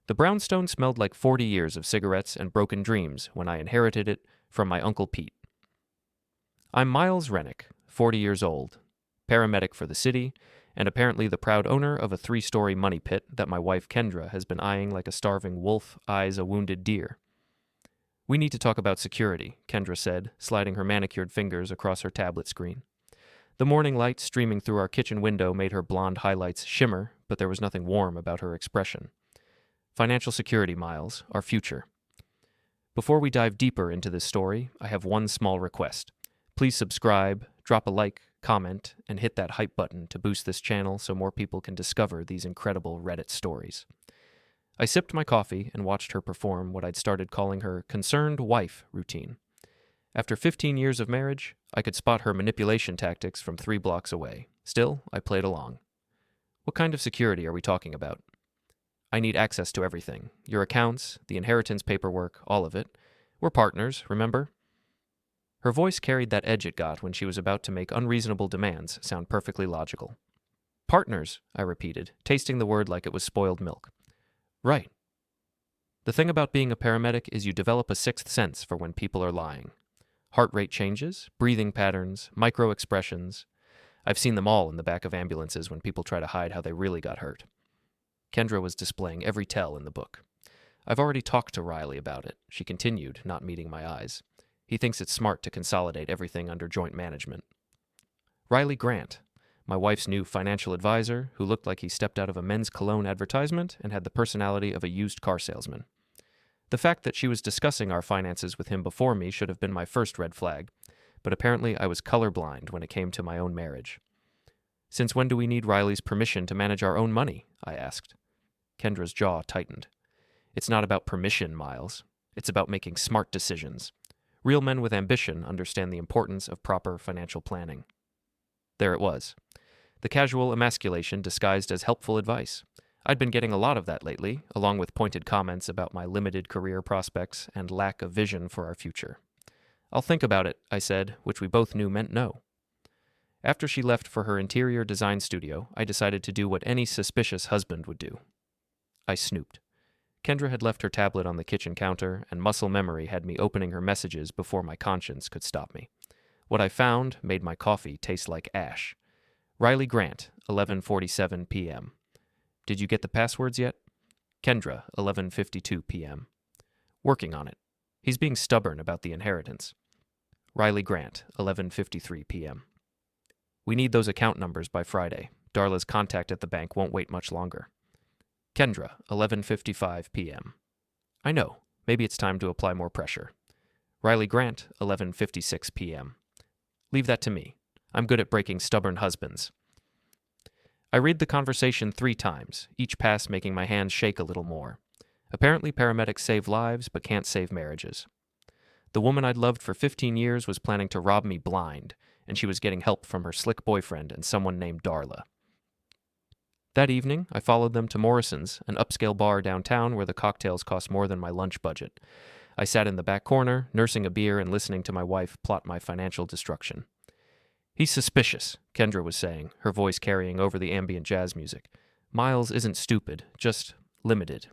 The brownstone smelled like 40 years of cigarettes and broken dreams when I inherited it from my Uncle Pete. I'm Miles Rennick, 40 years old, paramedic for the city, and apparently the proud owner of a 3-story money pit that my wife Kendra has been eyeing like a starving wolf eyes a wounded deer. We need to talk about security, Kendra said, sliding her manicured fingers across her tablet screen. The morning light streaming through our kitchen window made her blonde highlights shimmer, but there was nothing warm about her expression. Financial security, Miles, our future. Before we dive deeper into this story, I have one small request. Please subscribe, drop a like, comment, and hit that hype button to boost this channel so more people can discover these incredible Reddit stories. I sipped my coffee and watched her perform what I'd started calling her concerned wife routine. After 15 years of marriage, I could spot her manipulation tactics from 3 blocks away. Still, I played along. What kind of security are we talking about? I need access to everything. Your accounts, the inheritance paperwork, all of it. We're partners, remember? Her voice carried that edge it got when she was about to make unreasonable demands sound perfectly logical. Partners, I repeated, tasting the word like it was spoiled milk. Right. The thing about being a paramedic is you develop a sixth sense for when people are lying. Heart rate changes, breathing patterns, micro-expressions. I've seen them all in the back of ambulances when people try to hide how they really got hurt. Kendra was displaying every tell in the book. I've already talked to Riley about it, she continued, not meeting my eyes. He thinks it's smart to consolidate everything under joint management. Riley Grant, my wife's new financial advisor, who looked like he stepped out of a men's cologne advertisement and had the personality of a used car salesman. The fact that she was discussing our finances with him before me should have been my first red flag, but apparently I was colorblind when it came to my own marriage. Since when do we need Riley's permission to manage our own money? I asked. Kendra's jaw tightened. It's not about permission, Miles. It's about making smart decisions. Real men with ambition understand the importance of proper financial planning. There it was. The casual emasculation disguised as helpful advice. I'd been getting a lot of that lately, along with pointed comments about my limited career prospects and lack of vision for our future. I'll think about it, I said, which we both knew meant no. After she left for her interior design studio, I decided to do what any suspicious husband would do. I snooped. Kendra had left her tablet on the kitchen counter, and muscle memory had me opening her messages before my conscience could stop me. What I found made my coffee taste like ash. Riley Grant, 11:47 p.m. Did you get the passwords yet? Kendra, 11:52 p.m. Working on it. He's being stubborn about the inheritance. Riley Grant, 11:53 p.m. We need those account numbers by Friday. Darla's contact at the bank won't wait much longer. Kendra, 11:55 p.m. I know. Maybe it's time to apply more pressure. Riley Grant, 11:56 p.m. Leave that to me. I'm good at breaking stubborn husbands. I read the conversation 3 times, each pass making my hands shake a little more. Apparently paramedics save lives but can't save marriages. The woman I'd loved for 15 years was planning to rob me blind, and she was getting help from her slick boyfriend and someone named Darla. That evening, I followed them to Morrison's, an upscale bar downtown where the cocktails cost more than my lunch budget. I sat in the back corner, nursing a beer and listening to my wife plot my financial destruction. He's suspicious, Kendra was saying, her voice carrying over the ambient jazz music. Miles isn't stupid, just limited.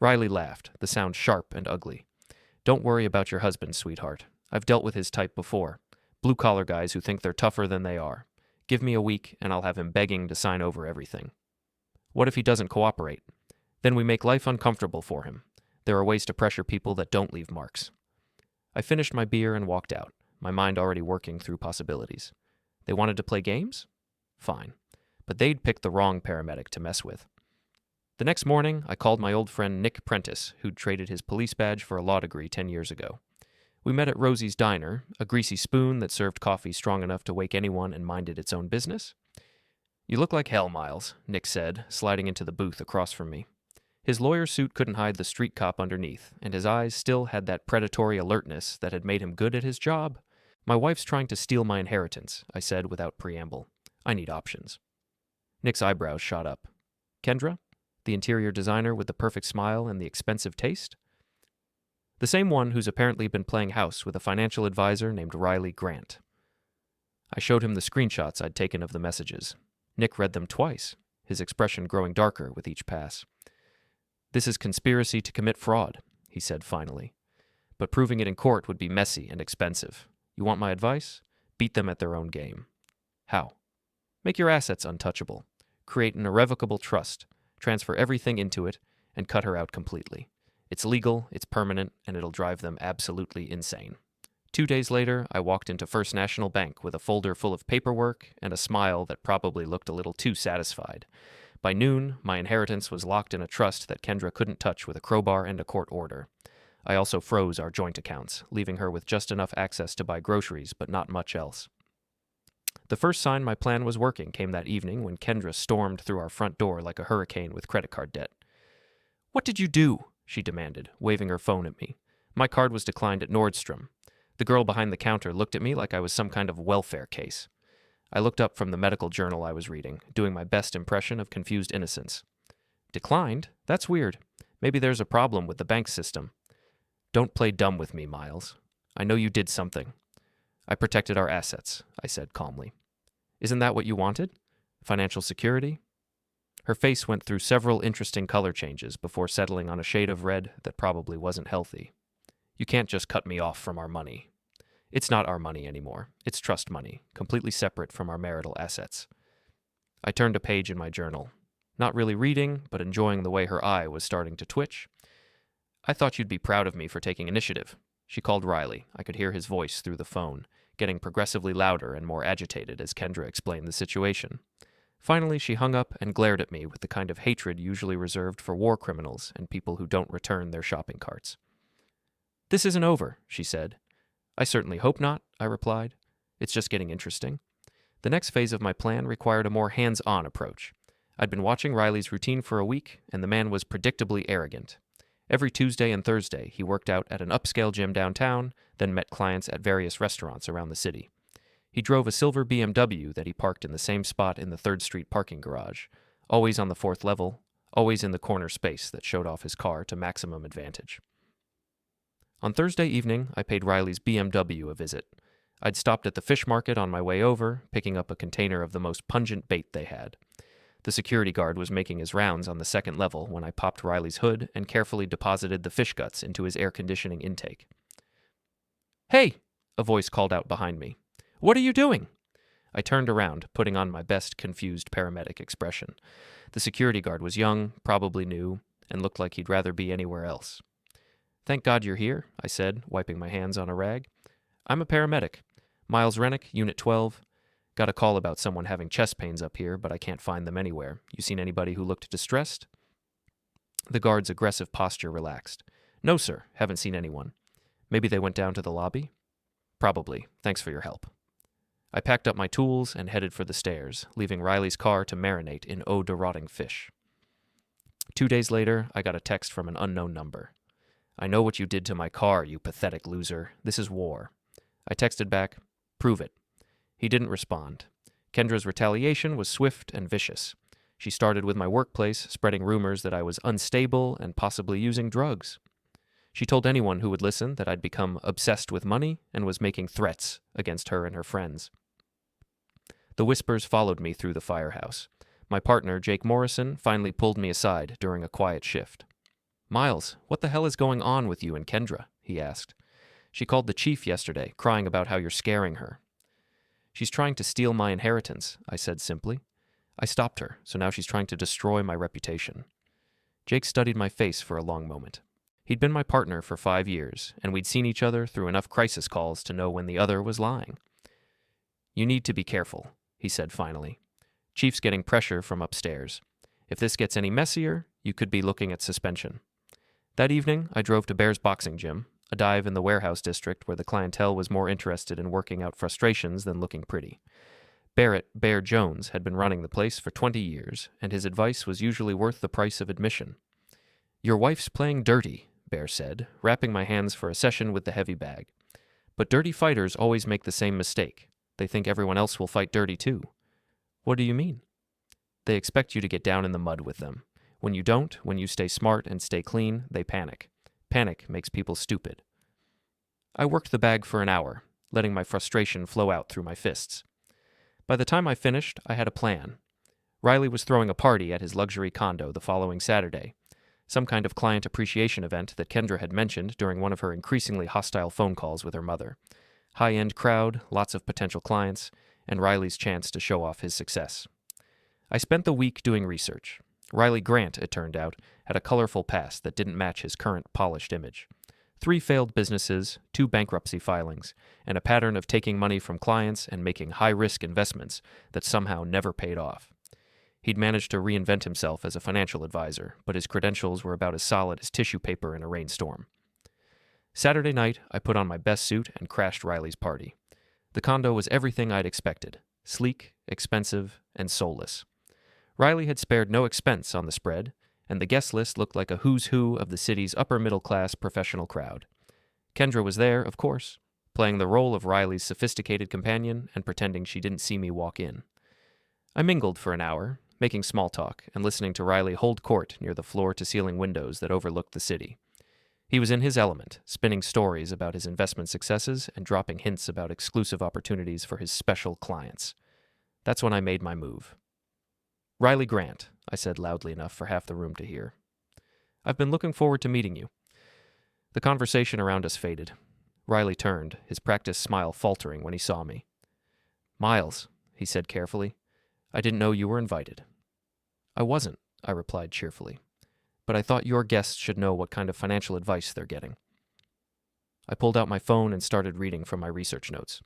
Riley laughed, the sound sharp and ugly. Don't worry about your husband, sweetheart. I've dealt with his type before. Blue-collar guys who think they're tougher than they are. Give me a week, and I'll have him begging to sign over everything. What if he doesn't cooperate? Then we make life uncomfortable for him. There are ways to pressure people that don't leave marks. I finished my beer and walked out, my mind already working through possibilities. They wanted to play games? Fine. But they'd picked the wrong paramedic to mess with. The next morning, I called my old friend Nick Prentice, who'd traded his police badge for a law degree 10 years ago. We met at Rosie's Diner, a greasy spoon that served coffee strong enough to wake anyone and minded its own business. You look like hell, Miles, Nick said, sliding into the booth across from me. His lawyer suit couldn't hide the street cop underneath, and his eyes still had that predatory alertness that had made him good at his job. My wife's trying to steal my inheritance, I said without preamble. I need options. Nick's eyebrows shot up. Kendra? The interior designer with the perfect smile and the expensive taste? The same one who's apparently been playing house with a financial advisor named Riley Grant. I showed him the screenshots I'd taken of the messages. Nick read them twice, his expression growing darker with each pass. "This is conspiracy to commit fraud," he said finally. "But proving it in court would be messy and expensive. You want my advice? Beat them at their own game." "How?" "Make your assets untouchable. Create an irrevocable trust. Transfer everything into it, and cut her out completely. It's legal, it's permanent, and it'll drive them absolutely insane." 2 days later, I walked into First National Bank with a folder full of paperwork and a smile that probably looked a little too satisfied. By noon, my inheritance was locked in a trust that Kendra couldn't touch with a crowbar and a court order. I also froze our joint accounts, leaving her with just enough access to buy groceries, but not much else. The first sign my plan was working came that evening when Kendra stormed through our front door like a hurricane with credit card debt. "What did you do?" she demanded, waving her phone at me. My card was declined at Nordstrom. The girl behind the counter looked at me like I was some kind of welfare case. I looked up from the medical journal I was reading, doing my best impression of confused innocence. "Declined? That's weird. Maybe there's a problem with the bank system." "Don't play dumb with me, Miles. I know you did something." "I protected our assets," I said calmly. "Isn't that what you wanted? Financial security?" Her face went through several interesting color changes before settling on a shade of red that probably wasn't healthy. "You can't just cut me off from our money." "It's not our money anymore. It's trust money, completely separate from our marital assets." I turned a page in my journal, not really reading, but enjoying the way her eye was starting to twitch. "I thought you'd be proud of me for taking initiative." She called Riley. I could hear his voice through the phone, getting progressively louder and more agitated as Kendra explained the situation. Finally, she hung up and glared at me with the kind of hatred usually reserved for war criminals and people who don't return their shopping carts. "This isn't over," she said. "I certainly hope not," I replied. "It's just getting interesting." The next phase of my plan required a more hands-on approach. I'd been watching Riley's routine for a week, and the man was predictably arrogant. Every Tuesday and Thursday, he worked out at an upscale gym downtown, then met clients at various restaurants around the city. He drove a silver BMW that he parked in the same spot in the 3rd Street parking garage, always on the 4th level, always in the corner space that showed off his car to maximum advantage. On Thursday evening, I paid Riley's BMW a visit. I'd stopped at the fish market on my way over, picking up a container of the most pungent bait they had. The security guard was making his rounds on the 2nd level when I popped Riley's hood and carefully deposited the fish guts into his air conditioning intake. "Hey!" a voice called out behind me. "What are you doing?" I turned around, putting on my best confused paramedic expression. The security guard was young, probably new, and looked like he'd rather be anywhere else. "Thank God you're here," I said, wiping my hands on a rag. "I'm a paramedic. Miles Rennick, Unit 12. Got a call about someone having chest pains up here, but I can't find them anywhere. You seen anybody who looked distressed?" The guard's aggressive posture relaxed. "No, sir. Haven't seen anyone. Maybe they went down to the lobby?" "Probably. Thanks for your help." I packed up my tools and headed for the stairs, leaving Riley's car to marinate in eau de rotting fish. 2 days later, I got a text from an unknown number. "I know what you did to my car, you pathetic loser. This is war." I texted back, "Prove it." He didn't respond. Kendra's retaliation was swift and vicious. She started with my workplace, spreading rumors that I was unstable and possibly using drugs. She told anyone who would listen that I'd become obsessed with money and was making threats against her and her friends. The whispers followed me through the firehouse. My partner, Jake Morrison, finally pulled me aside during a quiet shift. "Miles, what the hell is going on with you and Kendra?" he asked. "She called the chief yesterday, crying about how you're scaring her." "She's trying to steal my inheritance," I said simply. "I stopped her, so now she's trying to destroy my reputation." Jake studied my face for a long moment. He'd been my partner for 5 years, and we'd seen each other through enough crisis calls to know when the other was lying. "You need to be careful," he said finally. "Chief's getting pressure from upstairs. If this gets any messier, you could be looking at suspension." That evening, I drove to Bear's boxing gym, a dive in the warehouse district where the clientele was more interested in working out frustrations than looking pretty. Bear Jones had been running the place for 20 years, and his advice was usually worth the price of admission. "Your wife's playing dirty," Bear said, wrapping my hands for a session with the heavy bag. "But dirty fighters always make the same mistake. They think everyone else will fight dirty too." "What do you mean?" "They expect you to get down in the mud with them. When you don't, when you stay smart and stay clean, they panic. Panic makes people stupid." I worked the bag for an hour, letting my frustration flow out through my fists. By the time I finished, I had a plan. Riley was throwing a party at his luxury condo the following Saturday. some kind of client appreciation event that Kendra had mentioned during one of her increasingly hostile phone calls with her mother. High-end crowd, lots of potential clients, and Riley's chance to show off his success. I spent the week doing research. Riley Grant, it turned out, had a colorful past that didn't match his current polished image. 3 failed businesses, 2 bankruptcy filings, and a pattern of taking money from clients and making high-risk investments that somehow never paid off. He'd managed to reinvent himself as a financial advisor, but his credentials were about as solid as tissue paper in a rainstorm. Saturday night, I put on my best suit and crashed Riley's party. The condo was everything I'd expected: sleek, expensive, and soulless. Riley had spared no expense on the spread, and the guest list looked like a who's who of the city's upper-middle-class professional crowd. Kendra was there, of course, playing the role of Riley's sophisticated companion and pretending she didn't see me walk in. I mingled for an hour, making small talk and listening to Riley hold court near the floor-to-ceiling windows that overlooked the city. He was in his element, spinning stories about his investment successes and dropping hints about exclusive opportunities for his special clients. That's when I made my move. "Riley Grant," I said loudly enough for half the room to hear. "I've been looking forward to meeting you." The conversation around us faded. Riley turned, his practiced smile faltering when he saw me. "Miles," he said carefully, "I didn't know you were invited." "I wasn't," I replied cheerfully, "but I thought your guests should know what kind of financial advice they're getting." I pulled out my phone and started reading from my research notes.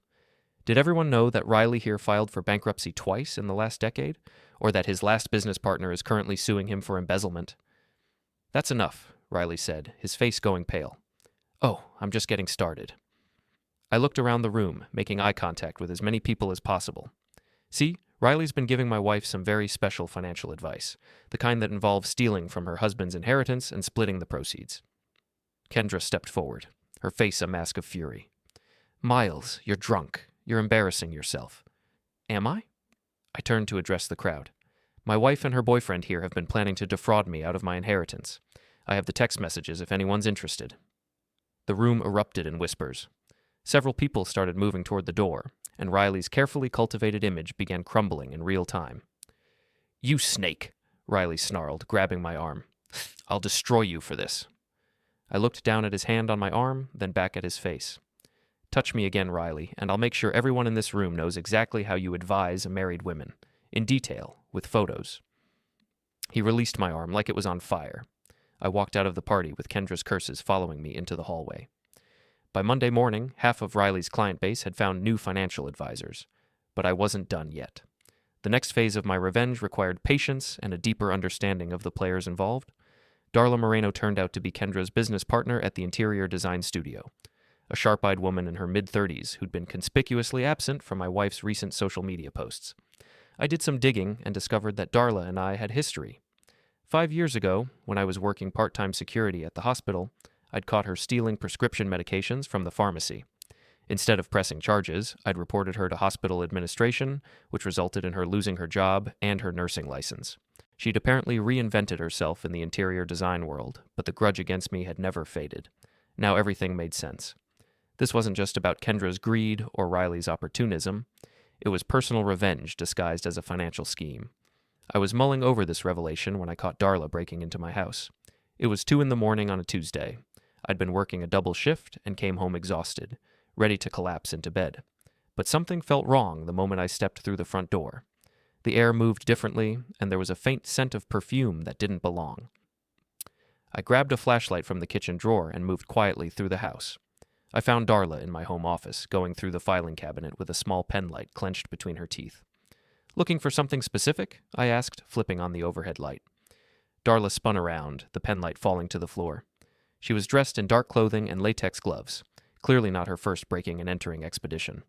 Did everyone know that Riley here filed for bankruptcy twice in the last decade, or that his last business partner is currently suing him for embezzlement? "That's enough," Riley said, his face going pale. "Oh, I'm just getting started." I looked around the room, making eye contact with as many people as possible. "See, Riley's been giving my wife some very special financial advice, the kind that involves stealing from her husband's inheritance and splitting the proceeds." Kendra stepped forward, her face a mask of fury. "Miles, you're drunk. You're embarrassing yourself." "Am I?" I turned to address the crowd. "My wife and her boyfriend here have been planning to defraud me out of my inheritance. I have the text messages if anyone's interested." The room erupted in whispers. Several people started moving toward the door, and Riley's carefully cultivated image began crumbling in real time. "You snake," Riley snarled, grabbing my arm. "I'll destroy you for this." I looked down at his hand on my arm, then back at his face. "Touch me again, Riley, and I'll make sure everyone in this room knows exactly how you advise married women, in detail, with photos." He released my arm like it was on fire. I walked out of the party with Kendra's curses following me into the hallway. By Monday morning, half of Riley's client base had found new financial advisors, but I wasn't done yet. The next phase of my revenge required patience and a deeper understanding of the players involved. Darla Moreno turned out to be Kendra's business partner at the interior design studio, a sharp-eyed woman in her mid-30s who'd been conspicuously absent from my wife's recent social media posts. I did some digging and discovered that Darla and I had history. 5 years ago, when I was working part-time security at the hospital, I'd caught her stealing prescription medications from the pharmacy. Instead of pressing charges, I'd reported her to hospital administration, which resulted in her losing her job and her nursing license. She'd apparently reinvented herself in the interior design world, but the grudge against me had never faded. Now everything made sense. This wasn't just about Kendra's greed or Riley's opportunism. It was personal revenge disguised as a financial scheme. I was mulling over this revelation when I caught Darla breaking into my house. It was 2 a.m. on a Tuesday. I'd been working a double shift and came home exhausted, ready to collapse into bed. But something felt wrong the moment I stepped through the front door. The air moved differently, and there was a faint scent of perfume that didn't belong. I grabbed a flashlight from the kitchen drawer and moved quietly through the house. I found Darla in my home office, going through the filing cabinet with a small pen light clenched between her teeth. "Looking for something specific?" I asked, flipping on the overhead light. Darla spun around, the pen light falling to the floor. She was dressed in dark clothing and latex gloves, clearly not her first breaking and entering expedition.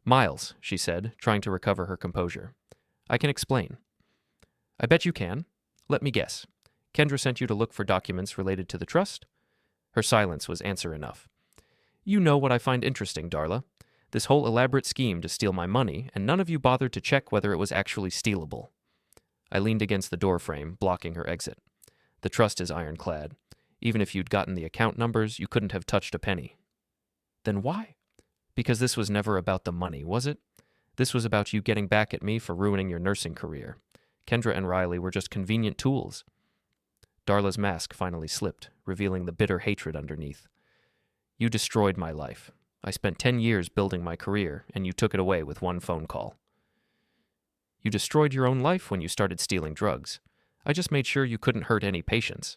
"Miles," she said, trying to recover her composure. "I can explain." "I bet you can. Let me guess. Kendra sent you to look for documents related to the trust?" Her silence was answer enough. "You know what I find interesting, Darla. This whole elaborate scheme to steal my money, and none of you bothered to check whether it was actually stealable." I leaned against the door frame, blocking her exit. "The trust is ironclad. Even if you'd gotten the account numbers, you couldn't have touched a penny." "Then why?" "Because this was never about the money, was it? This was about you getting back at me for ruining your nursing career. Kendra and Riley were just convenient tools." Darla's mask finally slipped, revealing the bitter hatred underneath. You destroyed my life. I spent 10 years building my career, and you took it away with one phone call. You destroyed your own life when you started stealing drugs. I just made sure you couldn't hurt any patients.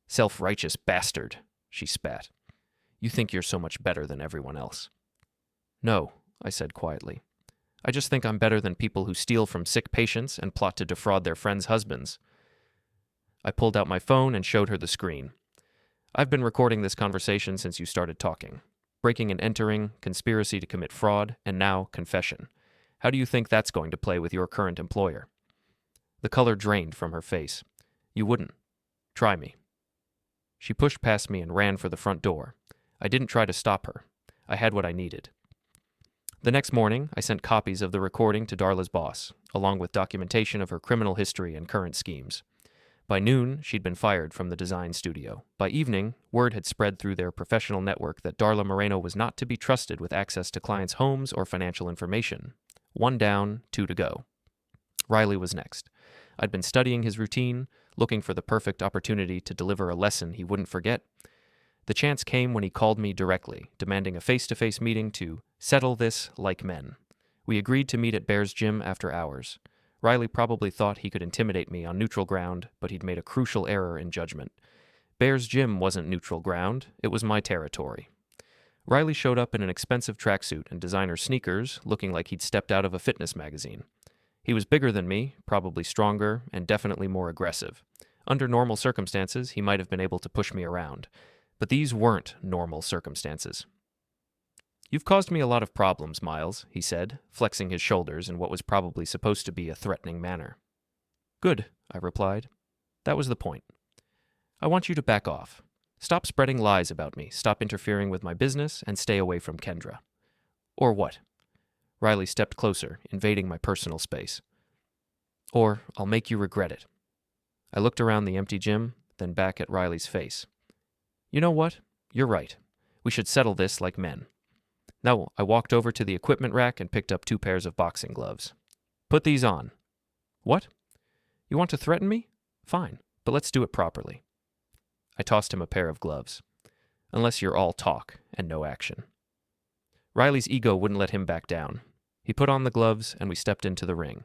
Self-righteous bastard, she spat. You think you're so much better than everyone else. No, I said quietly. I just think I'm better than people who steal from sick patients and plot to defraud their friends' husbands. I pulled out my phone and showed her the screen. I've been recording this conversation since you started talking. Breaking and entering, conspiracy to commit fraud, and now confession. How do you think that's going to play with your current employer? The color drained from her face. You wouldn't. Try me. She pushed past me and ran for the front door. I didn't try to stop her. I had what I needed. The next morning, I sent copies of the recording to Darla's boss, along with documentation of her criminal history and current schemes. By noon, she'd been fired from the design studio. By evening, word had spread through their professional network that Darla Moreno was not to be trusted with access to clients' homes or financial information. 1 down, 2 to go. Riley was next. I'd been studying his routine, looking for the perfect opportunity to deliver a lesson he wouldn't forget. The chance came when he called me directly, demanding a face-to-face meeting to settle this like men. We agreed to meet at Bear's gym after hours. Riley probably thought he could intimidate me on neutral ground, but he'd made a crucial error in judgment. Bear's gym wasn't neutral ground, it was my territory. Riley showed up in an expensive tracksuit and designer sneakers, looking like he'd stepped out of a fitness magazine. He was bigger than me, probably stronger, and definitely more aggressive. Under normal circumstances, he might have been able to push me around. But these weren't normal circumstances. You've caused me a lot of problems, Miles, he said, flexing his shoulders in what was probably supposed to be a threatening manner. Good, I replied. That was the point. I want you to back off. Stop spreading lies about me, stop interfering with my business, and stay away from Kendra. Or what? Riley stepped closer, invading my personal space. Or I'll make you regret it. I looked around the empty gym, then back at Riley's face. You know what? You're right. We should settle this like men. Now, I walked over to the equipment rack and picked up 2 pairs of boxing gloves. Put these on. What? You want to threaten me? Fine, but let's do it properly. I tossed him a pair of gloves. Unless you're all talk and no action. Riley's ego wouldn't let him back down. He put on the gloves and we stepped into the ring.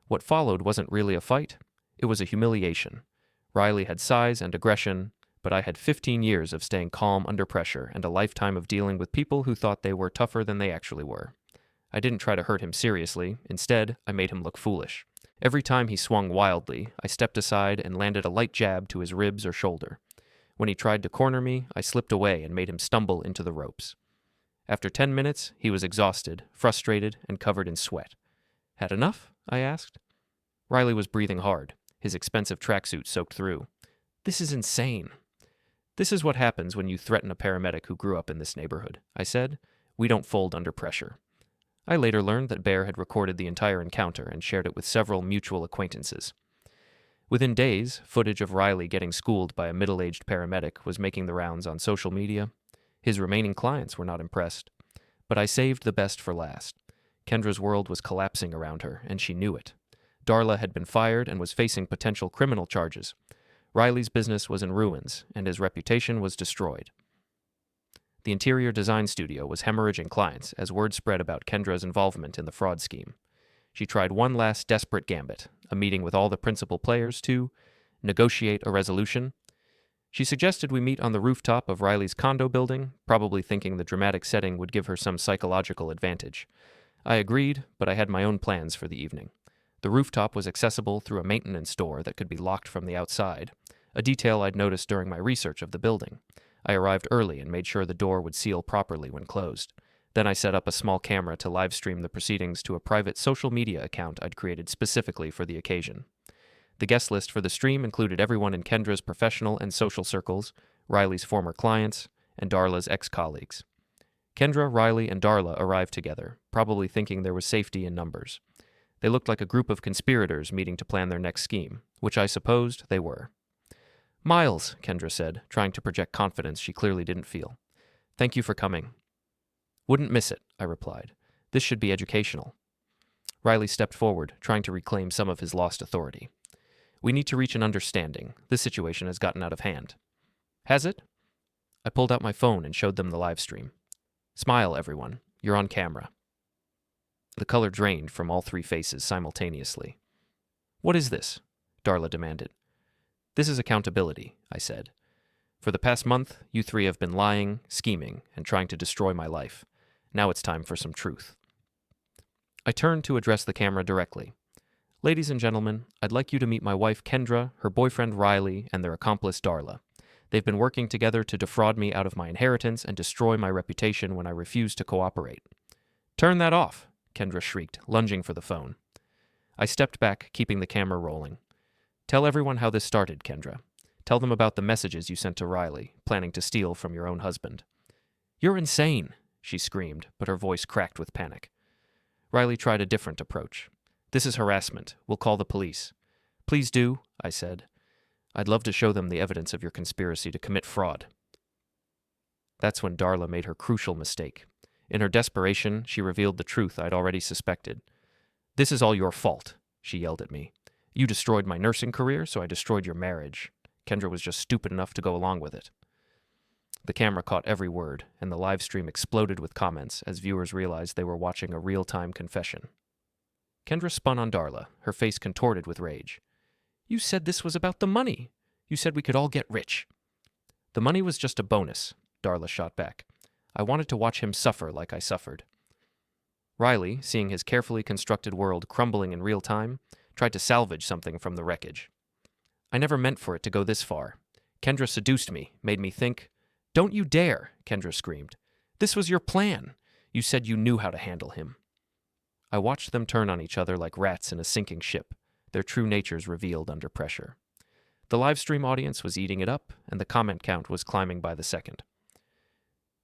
What followed wasn't really a fight. It was a humiliation. Riley had size and aggression, but I had 15 years of staying calm under pressure and a lifetime of dealing with people who thought they were tougher than they actually were. I didn't try to hurt him seriously. Instead, I made him look foolish. Every time he swung wildly, I stepped aside and landed a light jab to his ribs or shoulder. When he tried to corner me, I slipped away and made him stumble into the ropes. After 10 minutes, he was exhausted, frustrated, and covered in sweat. Had enough? I asked. Riley was breathing hard, his expensive tracksuit soaked through. This is insane. This is what happens when you threaten a paramedic who grew up in this neighborhood, I said. We don't fold under pressure. I later learned that Bear had recorded the entire encounter and shared it with several mutual acquaintances. Within days, footage of Riley getting schooled by a middle-aged paramedic was making the rounds on social media. His remaining clients were not impressed. But I saved the best for last. Kendra's world was collapsing around her, and she knew it. Darla had been fired and was facing potential criminal charges. Riley's business was in ruins, and his reputation was destroyed. The interior design studio was hemorrhaging clients as word spread about Kendra's involvement in the fraud scheme. She tried one last desperate gambit, a meeting with all the principal players to negotiate a resolution. She suggested we meet on the rooftop of Riley's condo building, probably thinking the dramatic setting would give her some psychological advantage. I agreed, but I had my own plans for the evening. The rooftop was accessible through a maintenance door that could be locked from the outside, a detail I'd noticed during my research of the building. I arrived early and made sure the door would seal properly when closed. Then I set up a small camera to live stream the proceedings to a private social media account I'd created specifically for the occasion. The guest list for the stream included everyone in Kendra's professional and social circles, Riley's former clients, and Darla's ex-colleagues. Kendra, Riley, and Darla arrived together, probably thinking there was safety in numbers. They looked like a group of conspirators meeting to plan their next scheme, which I supposed they were. Miles, Kendra said, trying to project confidence she clearly didn't feel. Thank you for coming. Wouldn't miss it, I replied. This should be educational. Riley stepped forward, trying to reclaim some of his lost authority. We need to reach an understanding. This situation has gotten out of hand. Has it? I pulled out my phone and showed them the live stream. Smile, everyone. You're on camera. The color drained from all three faces simultaneously. What is this? Darla demanded. This is accountability, I said. For the past month, you three have been lying, scheming, and trying to destroy my life. Now it's time for some truth. I turned to address the camera directly. Ladies and gentlemen, I'd like you to meet my wife Kendra, her boyfriend Riley, and their accomplice Darla. They've been working together to defraud me out of my inheritance and destroy my reputation when I refused to cooperate. Turn that off, Kendra shrieked, lunging for the phone. I stepped back, keeping the camera rolling. Tell everyone how this started, Kendra. Tell them about the messages you sent to Riley, planning to steal from your own husband. You're insane, she screamed, but her voice cracked with panic. Riley tried a different approach. This is harassment. We'll call the police. Please do, I said. I'd love to show them the evidence of your conspiracy to commit fraud. That's when Darla made her crucial mistake. In her desperation, she revealed the truth I'd already suspected. This is all your fault, she yelled at me. You destroyed my nursing career, so I destroyed your marriage. Kendra was just stupid enough to go along with it. The camera caught every word, and the live stream exploded with comments as viewers realized they were watching a real-time confession. Kendra spun on Darla, her face contorted with rage. You said this was about the money. You said we could all get rich. The money was just a bonus, Darla shot back. I wanted to watch him suffer like I suffered. Riley, seeing his carefully constructed world crumbling in real time, tried to salvage something from the wreckage. I never meant for it to go this far. Kendra seduced me, made me think. Don't you dare, Kendra screamed. This was your plan. You said you knew how to handle him. I watched them turn on each other like rats in a sinking ship, their true natures revealed under pressure. The live stream audience was eating it up, and the comment count was climbing by the second.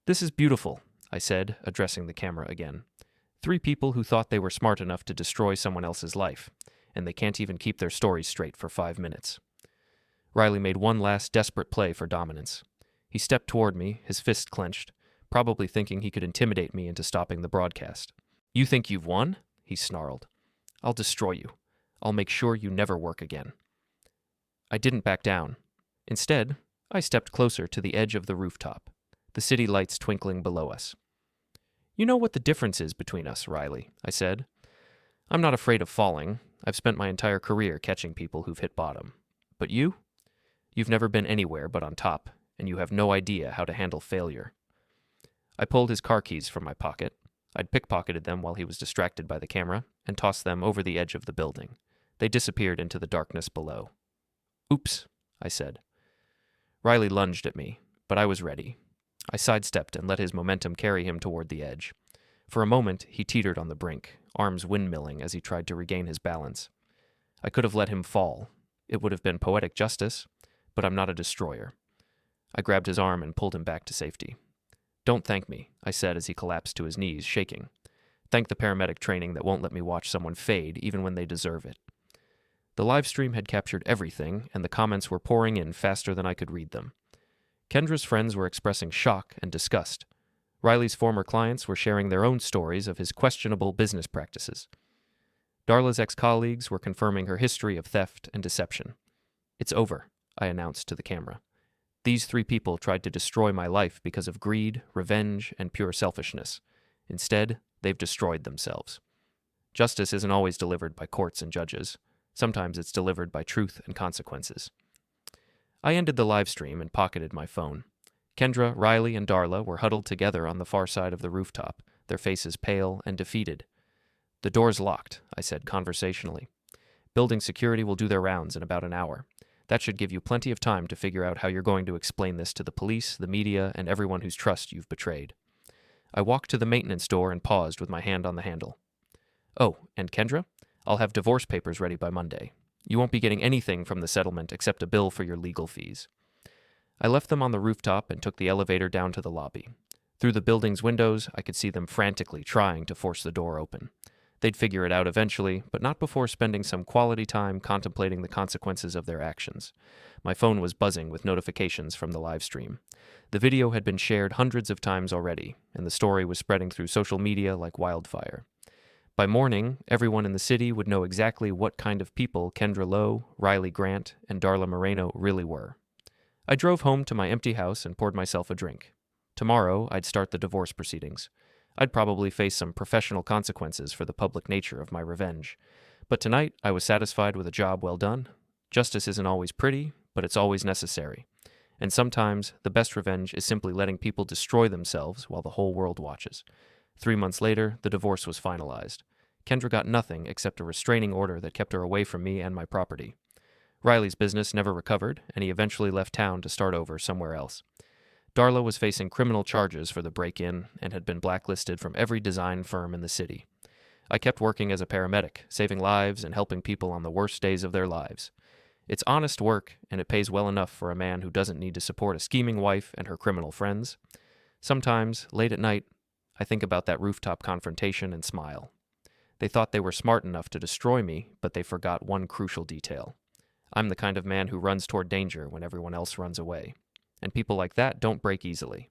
This is beautiful, I said, addressing the camera again. 3 people who thought they were smart enough to destroy someone else's life, and they can't even keep their stories straight for 5 minutes. Riley made one last desperate play for dominance. He stepped toward me, his fist clenched, probably thinking he could intimidate me into stopping the broadcast. You think you've won? He snarled. I'll destroy you. I'll make sure you never work again. I didn't back down. Instead, I stepped closer to the edge of the rooftop, the city lights twinkling below us. You know what the difference is between us, Riley, I said. I'm not afraid of falling. I've spent my entire career catching people who've hit bottom. But you? You've never been anywhere but on top, and you have no idea how to handle failure. I pulled his car keys from my pocket. I'd pickpocketed them while he was distracted by the camera, and tossed them over the edge of the building. They disappeared into the darkness below. Oops, I said. Riley lunged at me, but I was ready. I sidestepped and let his momentum carry him toward the edge. For a moment, he teetered on the brink, arms windmilling as he tried to regain his balance. I could have let him fall. It would have been poetic justice, but I'm not a destroyer. I grabbed his arm and pulled him back to safety. Don't thank me, I said as he collapsed to his knees, shaking. Thank the paramedic training that won't let me watch someone fade even when they deserve it. The live stream had captured everything, and the comments were pouring in faster than I could read them. Kendra's friends were expressing shock and disgust. Riley's former clients were sharing their own stories of his questionable business practices. Darla's ex-colleagues were confirming her history of theft and deception. It's over, I announced to the camera. These 3 people tried to destroy my life because of greed, revenge, and pure selfishness. Instead, they've destroyed themselves. Justice isn't always delivered by courts and judges. Sometimes it's delivered by truth and consequences. I ended the live stream and pocketed my phone. Kendra, Riley, and Darla were huddled together on the far side of the rooftop, their faces pale and defeated. The door's locked, I said conversationally. Building security will do their rounds in about an hour. That should give you plenty of time to figure out how you're going to explain this to the police, the media, and everyone whose trust you've betrayed. I walked to the maintenance door and paused with my hand on the handle. Oh, and Kendra, I'll have divorce papers ready by Monday. You won't be getting anything from the settlement except a bill for your legal fees. I left them on the rooftop and took the elevator down to the lobby. Through the building's windows, I could see them frantically trying to force the door open. They'd figure it out eventually, but not before spending some quality time contemplating the consequences of their actions. My phone was buzzing with notifications from the live stream. The video had been shared hundreds of times already, and the story was spreading through social media like wildfire. By morning, everyone in the city would know exactly what kind of people Kendra Lowe, Riley Grant, and Darla Moreno really were. I drove home to my empty house and poured myself a drink. Tomorrow, I'd start the divorce proceedings. I'd probably face some professional consequences for the public nature of my revenge. But tonight, I was satisfied with a job well done. Justice isn't always pretty, but it's always necessary. And sometimes, the best revenge is simply letting people destroy themselves while the whole world watches. 3 months later, the divorce was finalized. Kendra got nothing except a restraining order that kept her away from me and my property. Riley's business never recovered, and he eventually left town to start over somewhere else. Darla was facing criminal charges for the break-in and had been blacklisted from every design firm in the city. I kept working as a paramedic, saving lives and helping people on the worst days of their lives. It's honest work, and it pays well enough for a man who doesn't need to support a scheming wife and her criminal friends. Sometimes, late at night, I think about that rooftop confrontation and smile. They thought they were smart enough to destroy me, but they forgot one crucial detail. I'm the kind of man who runs toward danger when everyone else runs away. And people like that don't break easily.